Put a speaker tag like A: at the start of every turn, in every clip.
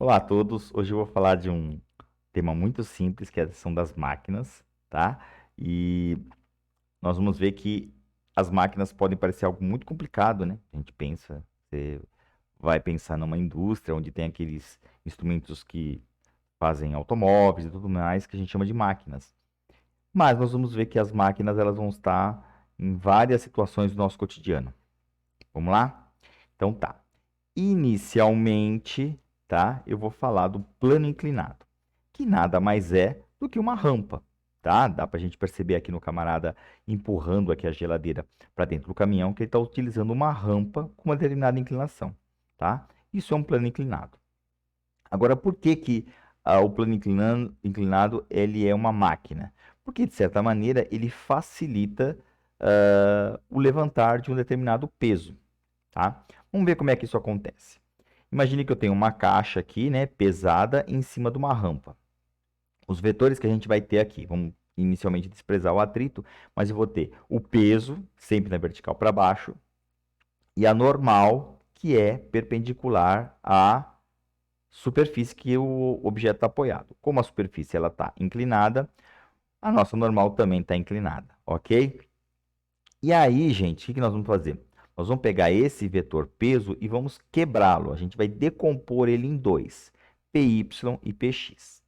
A: Olá a todos, hoje eu vou falar de um tema muito simples, que são das máquinas, tá? E nós vamos ver que as máquinas podem parecer algo muito complicado, né? A gente pensa, você vai pensar numa indústria onde tem aqueles instrumentos que fazem automóveis e tudo mais, que a gente chama de máquinas. Mas nós vamos ver que as máquinas elas vão estar em várias situações do nosso cotidiano. Vamos lá? Então tá. Inicialmente, tá? Eu vou falar do plano inclinado, que nada mais é do que uma rampa, tá? Dá para a gente perceber aqui no camarada empurrando aqui a geladeira para dentro do caminhão que ele está utilizando uma rampa com uma determinada inclinação, tá? Isso é um plano inclinado. Agora, por que que o plano inclinado ele é uma máquina? Porque, de certa maneira, ele facilita o levantar de um determinado peso, tá? Vamos ver como é que isso acontece. Imagine que eu tenho uma caixa aqui, né, pesada em cima de uma rampa. Os vetores que a gente vai ter aqui, vamos inicialmente desprezar o atrito, mas eu vou ter o peso, sempre na vertical para baixo, e a normal, que é perpendicular à superfície que o objeto está apoiado. Como a superfície ela está inclinada, a nossa normal também está inclinada, ok? E aí, gente, o que nós vamos fazer? Nós vamos pegar esse vetor peso e vamos quebrá-lo. A gente vai decompor ele em dois, Py e Px.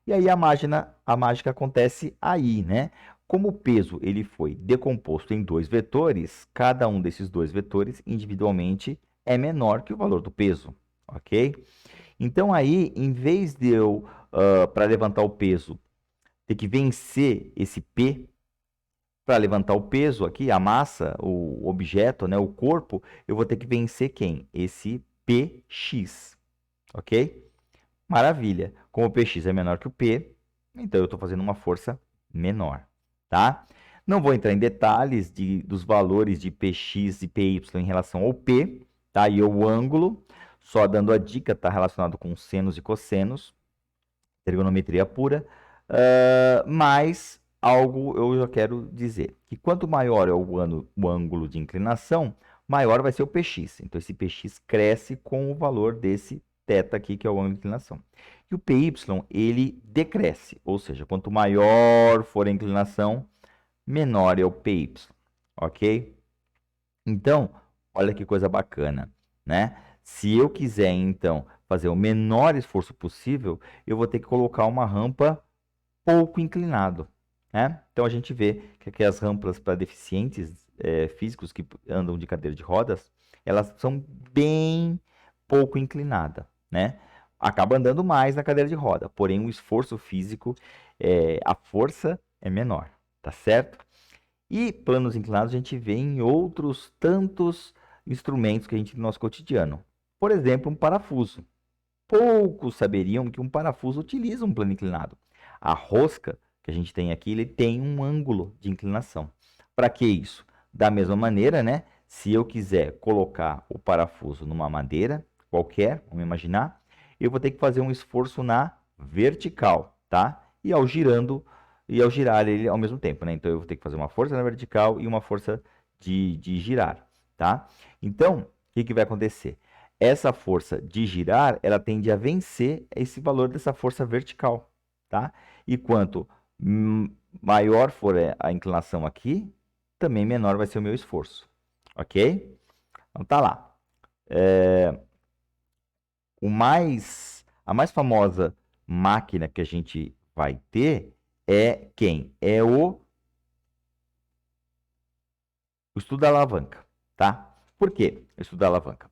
A: E aí a mágica acontece aí, né? Como o peso ele foi decomposto em dois vetores, cada um desses dois vetores individualmente é menor que o valor do peso, ok? Então aí, em vez de eu, para levantar o peso, ter que vencer esse P, para levantar o peso aqui, a massa, o objeto, né, o corpo, eu vou ter que vencer quem? Esse Px, ok? Maravilha. Como o Px é menor que o P, então eu estou fazendo uma força menor, tá? Não vou entrar em detalhes dos valores de Px e Py em relação ao P, tá? E o ângulo, só dando a dica, está relacionado com senos e cossenos, trigonometria pura, mas algo eu já quero dizer, que quanto maior é o ângulo de inclinação, maior vai ser o Px. Então, esse Px cresce com o valor desse θ aqui, que é o ângulo de inclinação. E o Py, ele decresce, ou seja, quanto maior for a inclinação, menor é o Py, ok? Então, olha que coisa bacana, né? Se eu quiser, então, fazer o menor esforço possível, eu vou ter que colocar uma rampa pouco inclinado, né? Então, a gente vê que aqui as rampas para deficientes físicos que andam de cadeira de rodas, elas são bem pouco inclinadas, né? Acaba andando mais na cadeira de roda, porém o esforço físico, a força é menor, tá certo? E planos inclinados a gente vê em outros tantos instrumentos que a gente tem no nosso cotidiano. Por exemplo, um parafuso. Poucos saberiam que um parafuso utiliza um plano inclinado. A rosca que a gente tem aqui, ele tem um ângulo de inclinação. Para que isso? Da mesma maneira, né? Se eu quiser colocar o parafuso numa madeira qualquer, vamos imaginar, eu vou ter que fazer um esforço na vertical, tá? E ao girar ele ao mesmo tempo, né? Então eu vou ter que fazer uma força na vertical e uma força de girar, tá? Então, o que que vai acontecer? Essa força de girar, ela tende a vencer esse valor dessa força vertical, tá? E quanto maior for a inclinação aqui, também menor vai ser o meu esforço, ok? Então tá lá. A mais famosa máquina que a gente vai ter é quem? É o estudo da alavanca, tá? Por quê o estudo da alavanca?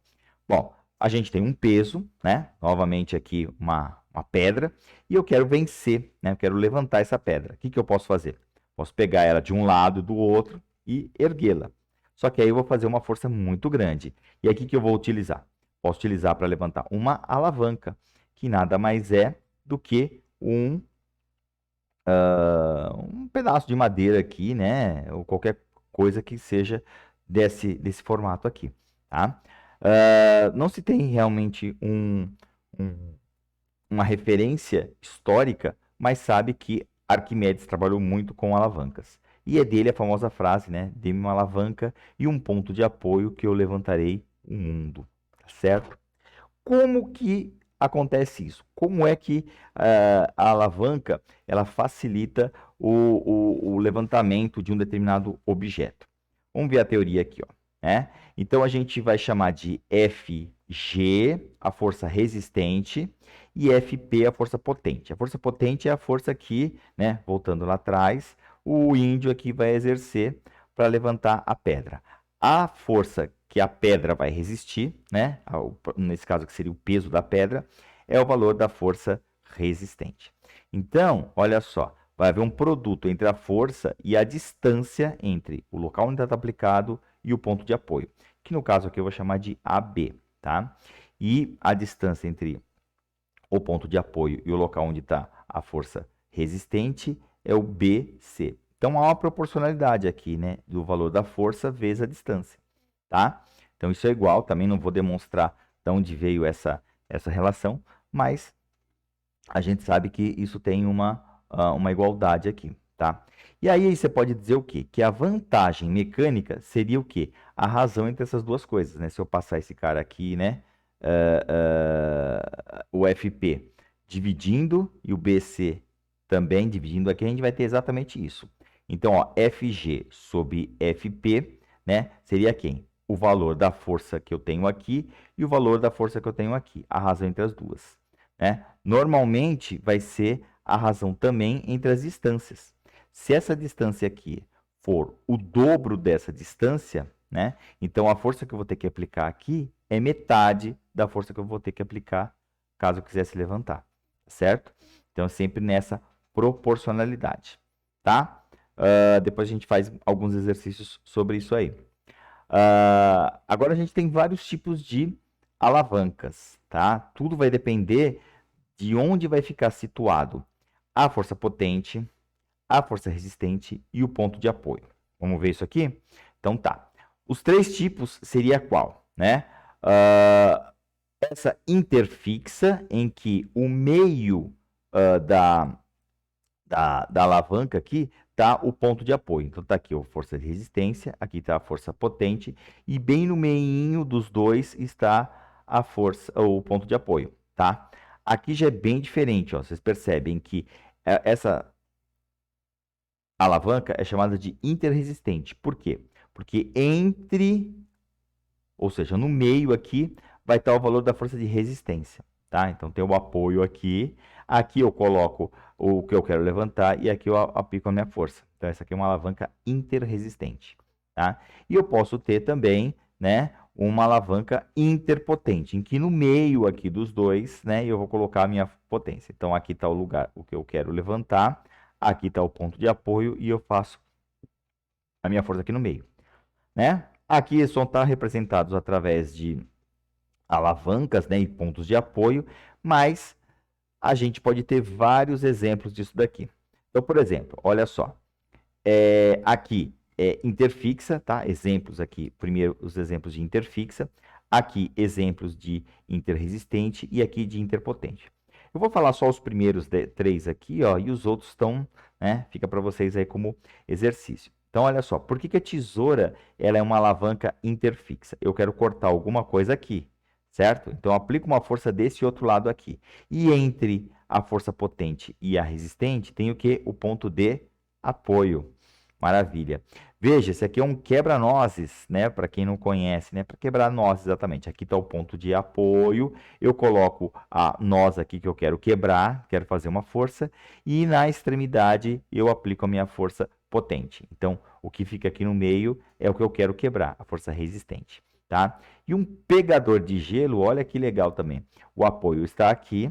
A: Bom, a gente tem um peso, né? Novamente aqui uma pedra, e eu quero vencer, né? Eu quero levantar essa pedra. O que que eu posso fazer? Posso pegar ela de um lado e do outro e erguê-la. Só que aí eu vou fazer uma força muito grande. E aí o que que eu vou utilizar? Posso utilizar para levantar uma alavanca, que nada mais é do que um pedaço de madeira aqui, né? Ou qualquer coisa que seja desse formato aqui, tá? Não se tem realmente um- uma referência histórica, mas sabe que Arquimedes trabalhou muito com alavancas. E é dele a famosa frase, né? Dê-me uma alavanca e um ponto de apoio que eu levantarei o mundo, tá certo? Como que acontece isso? Como é que a alavanca ela facilita o levantamento de um determinado objeto? Vamos ver a teoria aqui, ó, né? Então, a gente vai chamar de Fg, a força resistente, e Fp, a força potente. A força potente é a força que, né, voltando lá atrás, o índio aqui vai exercer para levantar a pedra. A força que a pedra vai resistir, né, nesse caso que seria o peso da pedra, é o valor da força resistente. Então, olha só, vai haver um produto entre a força e a distância entre o local onde está aplicado e o ponto de apoio, que no caso aqui eu vou chamar de AB, tá? E a distância entre o ponto de apoio e o local onde está a força resistente é o BC. Então, há uma proporcionalidade aqui, né, do valor da força vezes a distância, tá? Então, isso é igual, também não vou demonstrar de onde veio essa relação, mas a gente sabe que isso tem uma igualdade aqui, tá? E aí você pode dizer o quê? Que a vantagem mecânica seria o quê? A razão entre essas duas coisas, né? Se eu passar esse cara aqui, né? O FP dividindo e o BC também dividindo aqui, a gente vai ter exatamente isso. Então, ó, FG sobre FP, né? Seria quem? O valor da força que eu tenho aqui e o valor da força que eu tenho aqui. A razão entre as duas, né? Normalmente vai ser a razão também entre as distâncias. Se essa distância aqui for o dobro dessa distância, né? Então a força que eu vou ter que aplicar aqui é metade da força que eu vou ter que aplicar caso eu quisesse levantar, certo? Então sempre nessa proporcionalidade, tá? Depois a gente faz alguns exercícios sobre isso aí. Agora a gente tem vários tipos de alavancas, tá? Tudo vai depender de onde vai ficar situado a força potente, a força resistente e o ponto de apoio. Vamos ver isso aqui? Então tá. Os três tipos seria qual, né? Essa interfixa, em que o meio da alavanca aqui está o ponto de apoio. Então, está aqui a força de resistência, aqui está a força potente, e bem no meio dos dois está a força, o ponto de apoio, tá? Aqui já é bem diferente, ó. Vocês percebem que essa alavanca é chamada de interresistente. Por quê? Porque ou seja, no meio aqui, vai estar o valor da força de resistência, tá? Então, tem o apoio aqui, aqui eu coloco o que eu quero levantar e aqui eu aplico a minha força. Então, essa aqui é uma alavanca interresistente, tá? E eu posso ter também, né, uma alavanca interpotente, em que no meio aqui dos dois, né, eu vou colocar a minha potência. Então, aqui está o lugar, o que eu quero levantar, aqui está o ponto de apoio e eu faço a minha força aqui no meio, né? Aqui só está representados através de alavancas, né, e pontos de apoio, mas a gente pode ter vários exemplos disso daqui. Então, por exemplo, olha só, aqui é interfixa, tá? Exemplos aqui, primeiro os exemplos de interfixa, aqui exemplos de interresistente e aqui de interpotente. Eu vou falar só os primeiros três aqui, ó, e os outros estão, né, fica para vocês aí como exercício. Então, olha só, por que a tesoura ela é uma alavanca interfixa? Eu quero cortar alguma coisa aqui, certo? Então, eu aplico uma força desse outro lado aqui. E entre a força potente e a resistente, tem o que? O ponto de apoio. Maravilha. Veja, esse aqui é um quebra-nozes, né? Para quem não conhece, né? Para quebrar nozes, exatamente. Aqui está o ponto de apoio. Eu coloco a noz aqui que eu quero quebrar, quero fazer uma força. E na extremidade eu aplico a minha força potente. Então, o que fica aqui no meio é o que eu quero quebrar, a força resistente, tá? E um pegador de gelo, olha que legal também. O apoio está aqui.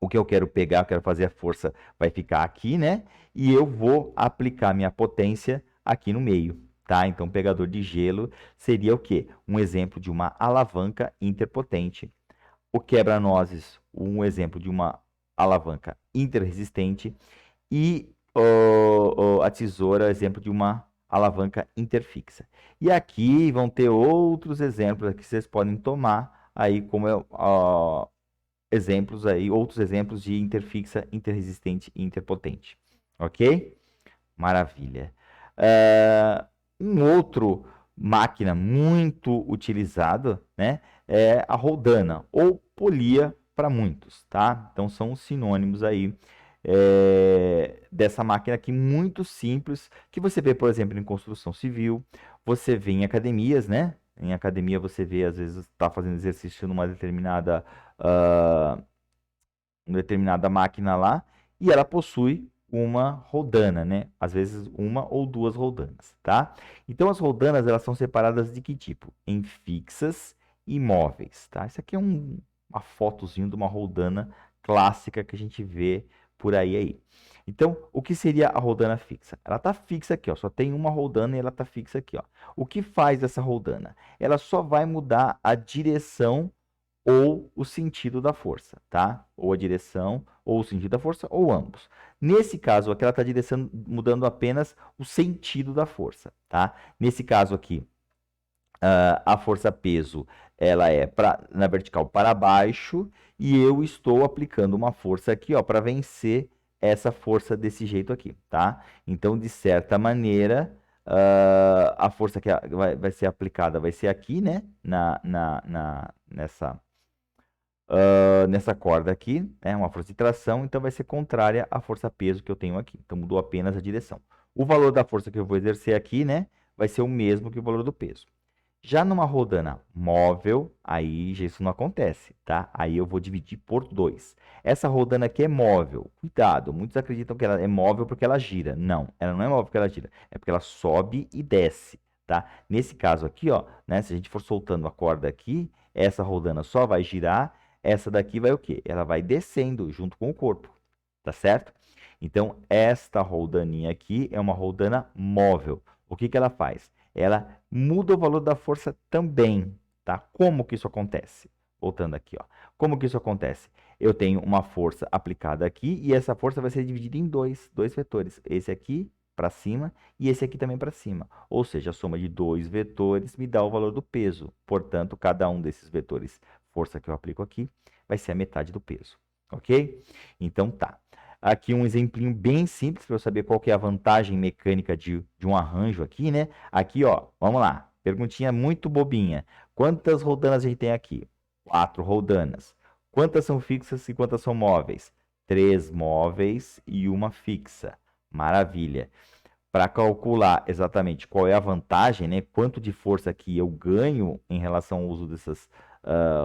A: O que eu quero pegar, eu quero fazer a força, vai ficar aqui, né? E eu vou aplicar minha potência aqui no meio, tá? Então, pegador de gelo seria o quê? Um exemplo de uma alavanca interpotente. O quebra-nozes, um exemplo de uma alavanca interresistente. E a tesoura, exemplo de uma alavanca interfixa. E aqui vão ter outros exemplos que vocês podem tomar aí como exemplos aí, outros exemplos de interfixa, interresistente e interpotente. Ok? Maravilha. Um outro máquina muito utilizado, né, é a roldana ou polia para muitos, tá? Então são os sinônimos aí dessa máquina aqui muito simples, que você vê, por exemplo, em construção civil, você vê em academias, né? Em academia você vê, às vezes, está fazendo exercício numa ah, determinada máquina lá, e ela possui uma roldana, né? Às vezes uma ou duas roldanas, tá? Então as roldanas, elas são separadas de que tipo? Em fixas e móveis, tá? Isso aqui é uma fotozinho de uma roldana clássica que a gente vê por aí. Então, o que seria a roldana fixa? Ela está fixa aqui, ó, só tem uma roldana e ela está fixa aqui, ó. O que faz essa roldana? Ela só vai mudar a direção ou o sentido da força, tá? Ou a direção, ou o sentido da força, ou ambos. Nesse caso aqui, ela está mudando apenas o sentido da força, tá? Nesse caso aqui, a força-peso, ela é na vertical para baixo, e eu estou aplicando uma força aqui, ó, para vencer essa força desse jeito aqui, tá? Então, de certa maneira, a força que vai ser aplicada vai ser aqui, né? Nessa corda aqui, né, uma força de tração, então vai ser contrária à força-peso que eu tenho aqui. Então mudou apenas a direção. O valor da força que eu vou exercer aqui, né, vai ser o mesmo que o valor do peso. Já numa rodana móvel, aí já isso não acontece, tá? Aí eu vou dividir por 2. Essa rodana aqui é móvel. Cuidado, muitos acreditam que ela é móvel porque ela gira. Não, ela não é móvel porque ela gira. É porque ela sobe e desce, tá? Nesse caso aqui, ó, né, se a gente for soltando a corda aqui, essa rodana só vai girar, essa daqui vai o quê? Ela vai descendo junto com o corpo, tá certo? Então, esta roldaninha aqui é uma roldana móvel. O que que ela faz? Ela muda o valor da força também, tá? Como que isso acontece? Voltando aqui, ó. Como que isso acontece? Eu tenho uma força aplicada aqui e essa força vai ser dividida em dois vetores. Esse aqui para cima e esse aqui também para cima. Ou seja, a soma de dois vetores me dá o valor do peso. Portanto, cada um desses vetores, força que eu aplico aqui, vai ser a metade do peso. Ok? Então tá. Aqui um exemplinho bem simples para eu saber qual que é a vantagem mecânica de um arranjo aqui, né? Aqui, ó, vamos lá. Perguntinha muito bobinha. Quantas roldanas a gente tem aqui? 4 roldanas. Quantas são fixas e quantas são móveis? 3 móveis e uma fixa. Maravilha. Para calcular exatamente qual é a vantagem, né? Quanto de força que eu ganho em relação ao uso dessas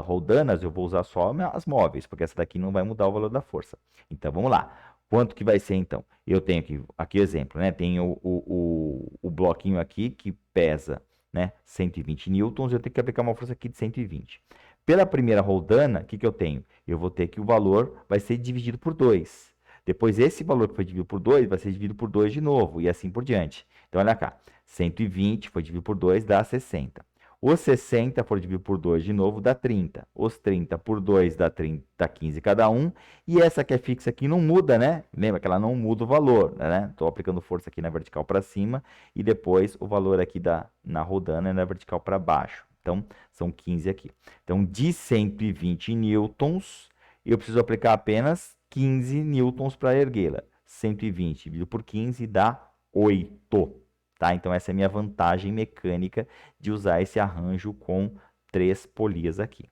A: roldanas, eu vou usar só as móveis, porque essa daqui não vai mudar o valor da força. Então, vamos lá. Quanto que vai ser, então? Eu tenho aqui exemplo, né? Tenho o bloquinho aqui que pesa, né, 120 newtons, eu tenho que aplicar uma força aqui de 120. Pela primeira roldana, o que que eu tenho? Eu vou ter que o valor vai ser dividido por 2. Depois, esse valor que foi dividido por 2 vai ser dividido por 2 de novo, e assim por diante. Então, olha cá. 120 foi dividido por 2, dá 60. Os 60 for dividido por 2 de novo, dá 30. Os 30 por 2 dá 30, dá 15 cada um. E essa que é fixa aqui não muda, né? Lembra que ela não muda o valor, né? Estou aplicando força aqui na vertical para cima e depois o valor aqui na rodana é na vertical para baixo. Então, são 15 aqui. Então, de 120 newtons, eu preciso aplicar apenas 15 newtons para erguê-la. 120 dividido por 15 dá 8. Tá? Então, essa é a minha vantagem mecânica de usar esse arranjo com 3 polias aqui.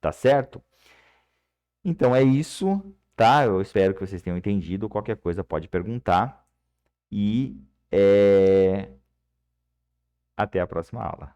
A: Tá certo? Então, é isso, tá? Eu espero que vocês tenham entendido. Qualquer coisa pode perguntar. E até a próxima aula.